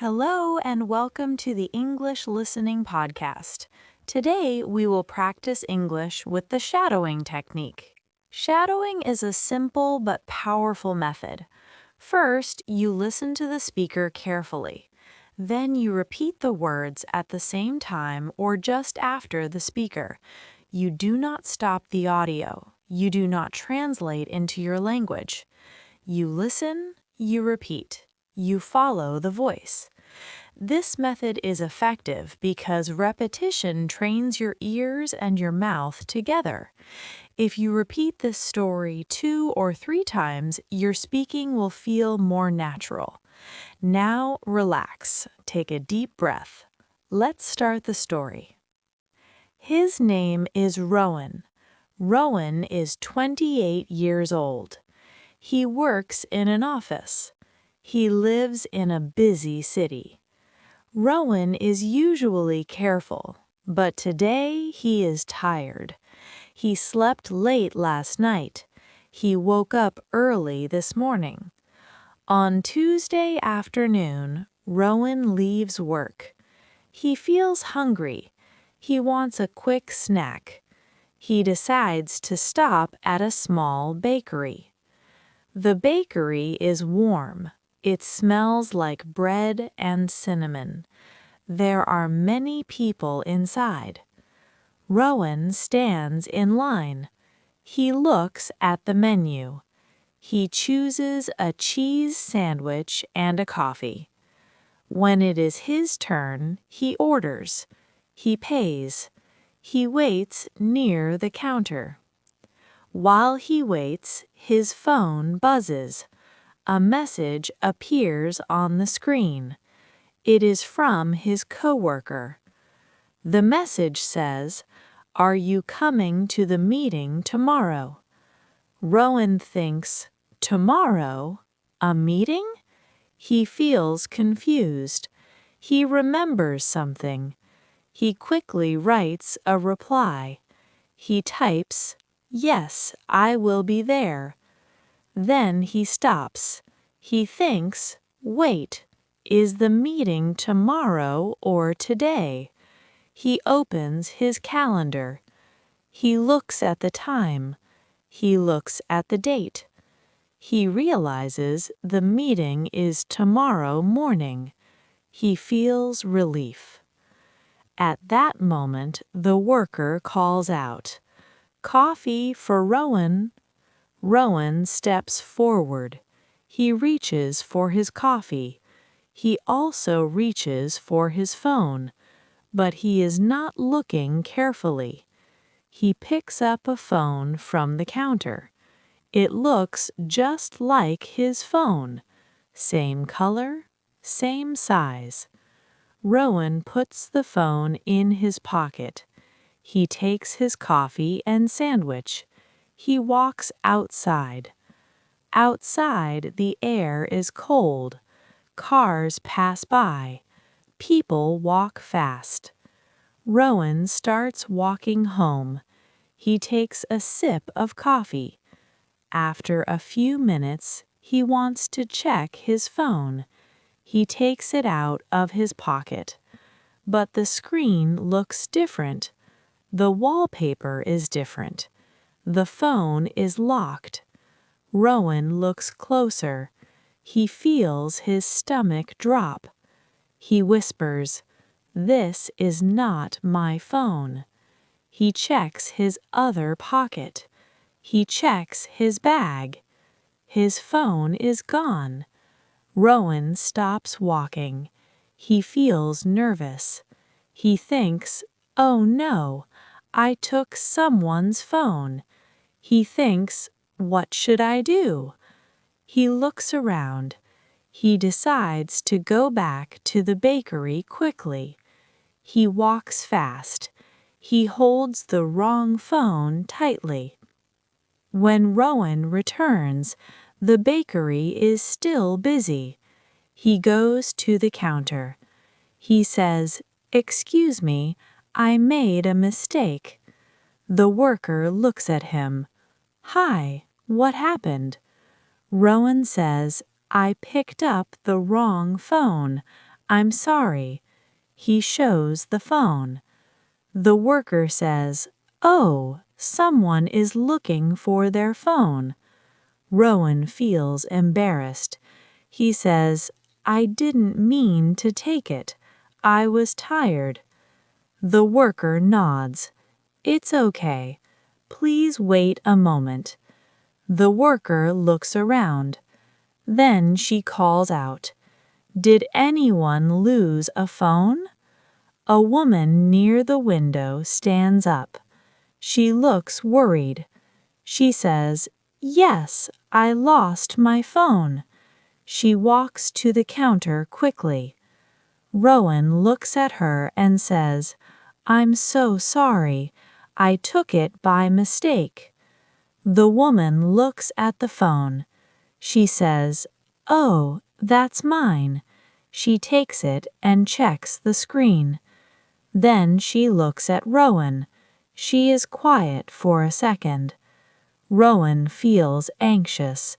Hello and welcome to the English Listening Podcast. Today we will practice English with the shadowing technique. Shadowing is a simple but powerful method. First, you listen to the speaker carefully. Then you repeat the words at the same time or just after the speaker. You do not stop the audio. You do not translate into your language. You listen, you repeat. You follow the voice. This method is effective because repetition trains your ears and your mouth together. If you repeat this story 2 or 3 times, your speaking will feel more natural. Now relax, take a deep breath. Let's start the story. His name is Rowan. Rowan is 28 years old. He works in an office. He lives in a busy city. Rowan is usually careful, but today he is tired. He slept late last night. He woke up early this morning. On Tuesday afternoon, Rowan leaves work. He feels hungry. He wants a quick snack. He decides to stop at a small bakery. The bakery is warm. It smells like bread and cinnamon. There are many people inside. Rowan stands in line. He looks at the menu. He chooses a cheese sandwich and a coffee. When it is his turn, he orders. He pays. He waits near the counter. While he waits, his phone buzzes. A message appears on the screen. It is from his coworker. The message says, "Are you coming to the meeting tomorrow?" Rowan thinks, "Tomorrow? A meeting?" He feels confused. He remembers something. He quickly writes a reply. He types, "Yes, I will be there." Then he stops. He thinks, "Wait, is the meeting tomorrow or today?" He opens his calendar. He looks at the time. He looks at the date. He realizes the meeting is tomorrow morning. He feels relief. At that moment, the worker calls out, "Coffee for Rowan." Rowan steps forward. He reaches for his coffee. He also reaches for his phone, but he is not looking carefully. He picks up a phone from the counter. It looks just like his phone. Same color, same size. Rowan puts the phone in his pocket. He takes his coffee and sandwich. He walks outside. Outside, the air is cold. Cars pass by. People walk fast. Rowan starts walking home. He takes a sip of coffee. After a few minutes, he wants to check his phone. He takes it out of his pocket. But the screen looks different. The wallpaper is different. The phone is locked. Rowan looks closer. He feels his stomach drop. He whispers, "This is not my phone." He checks his other pocket. He checks his bag. His phone is gone. Rowan stops walking. He feels nervous. He thinks, "Oh no, I took someone's phone." He thinks, "What should I do?" He looks around. He decides to go back to the bakery quickly. He walks fast. He holds the wrong phone tightly. When Rowan returns, the bakery is still busy. He goes to the counter. He says, "Excuse me, I made a mistake." The worker looks at him. "Hi, what happened?" Rowan says, "I picked up the wrong phone. I'm sorry. He shows the phone. The worker says, "Oh, someone is looking for their phone." Rowan feels embarrassed. He says, "I didn't mean to take it. I was tired." The worker nods. "It's okay. Please wait a moment." The worker looks around. Then she calls out, "Did anyone lose a phone?" A woman near the window stands up. She looks worried. She says, "Yes, I lost my phone." She walks to the counter quickly. Rowan looks at her and says, "I'm so sorry. I took it by mistake." The woman looks at the phone. She says, "Oh, that's mine." She takes it and checks the screen. Then she looks at Rowan. She is quiet for a second. Rowan feels anxious.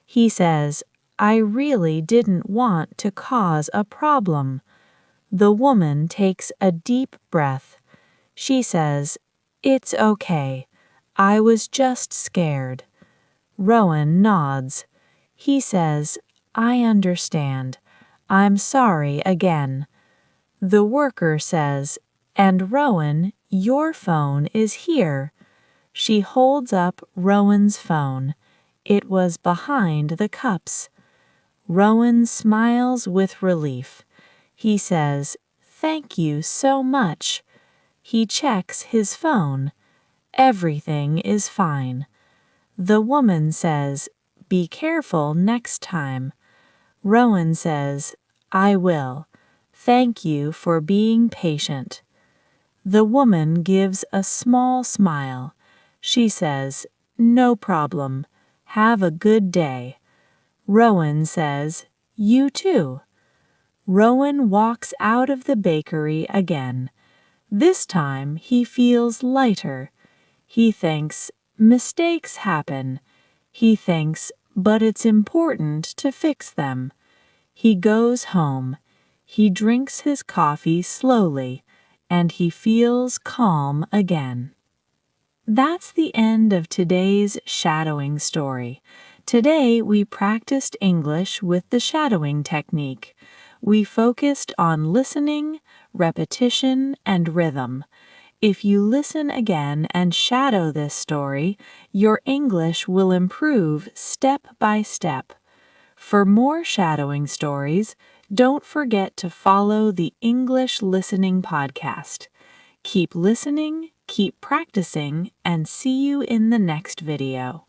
He says, "I really didn't want to cause a problem." The woman takes a deep breath. She says, "It's okay. I was just scared." Rowan nods. He says, "I understand. I'm sorry again." The worker says, "And Rowan, your phone is here." She holds up Rowan's phone. It was behind the cups. Rowan smiles with relief. He says, "Thank you so much." He checks his phone. Everything is fine. The woman says, "Be careful next time." Rowan says, "I will. Thank you for being patient." The woman gives a small smile. She says, "No problem. Have a good day." Rowan says, "You too." Rowan walks out of the bakery again. This time he feels lighter. He thinks, mistakes happen. He thinks, but it's important to fix them. He goes home. He drinks his coffee slowly, and he feels calm again. That's the end of today's shadowing story. Today we practiced English with the shadowing technique. We focused on listening, repetition, and rhythm. If you listen again and shadow this story, your English will improve step by step. For more shadowing stories, don't forget to follow the English Listening Podcast. Keep listening, keep practicing, and see you in the next video.